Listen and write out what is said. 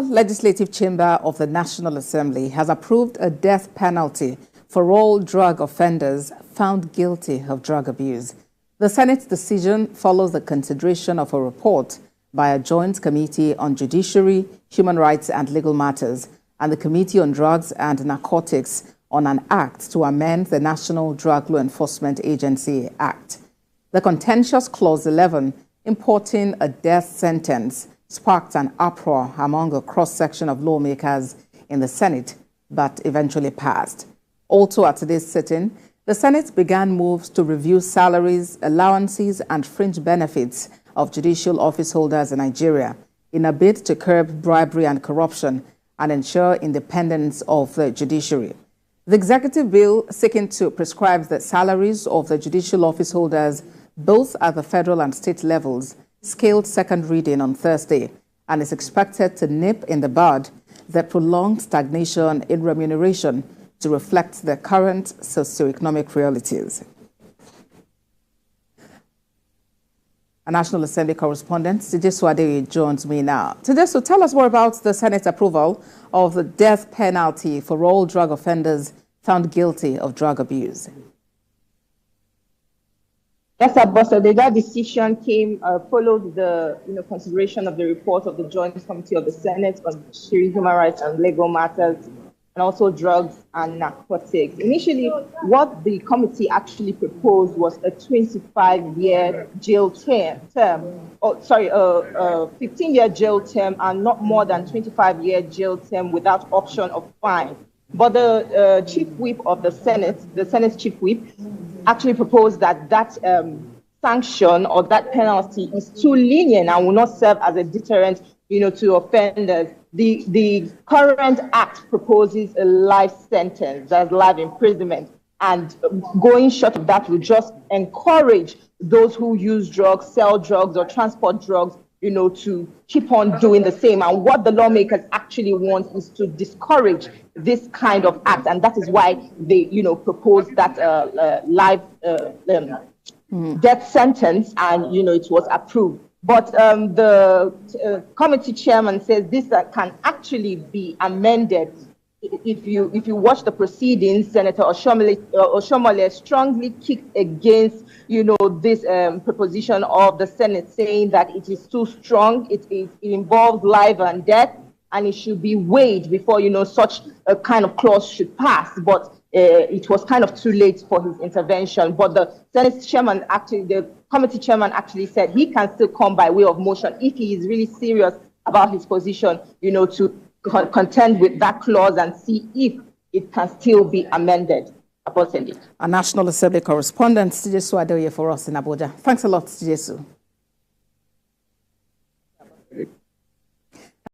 Legislative Chamber of the National Assembly has approved a death penalty for all drug offenders found guilty of drug abuse. The Senate's decision follows the consideration of a report by a joint committee on judiciary, human rights and legal matters and the Committee on Drugs and Narcotics on an act to amend the National Drug Law Enforcement Agency Act. The contentious Clause 11, importing a death sentence, sparked an uproar among a cross-section of lawmakers in the Senate, but eventually passed. Also at today's sitting, the Senate began moves to review salaries, allowances, and fringe benefits of judicial office holders in Nigeria in a bid to curb bribery and corruption and ensure independence of the judiciary. The executive bill seeking to prescribe the salaries of the judicial office holders both at the federal and state levels scaled second reading on Thursday and is expected to nip in the bud the prolonged stagnation in remuneration to reflect the current socioeconomic realities. A National Assembly correspondent, Tijesu Adeye, joins me now. Tijesu, tell us more about the Senate approval of the death penalty for all drug offenders found guilty of drug abuse. Yes, Ambassador, that decision followed the consideration of the report of the Joint Committee of the Senate on Judiciary, Human Rights and Legal Matters, and also drugs and narcotics. Initially, what the committee actually proposed was a 25-year jail term, a 15-year jail term, and not more than 25-year jail term without option of fine. But the chief whip of the Senate's chief whip, actually proposed that sanction or that penalty is too lenient and will not serve as a deterrent, to offenders. The current act proposes a life sentence, that's life imprisonment, and going short of that will just encourage those who use drugs, sell drugs, or transport drugs, to keep on doing the same. And what the lawmakers actually want is to discourage this kind of act, and that is why they, propose that life death sentence, and it was approved. But the committee chairman says this can actually be amended. If you watch the proceedings, Senator Oshomole strongly kicked against this proposition of the Senate, saying that it is too strong. It involves life and death, and it should be weighed before such a kind of clause should pass. But it was kind of too late for his intervention. But the Senate chairman the committee chairman actually said he can still come by way of motion if he is really serious about his position, to contend with that clause and see if it can still be amended. A National Assembly correspondent, Tijesu Adeye, for us in Abuja. Thanks a lot, Tijesu.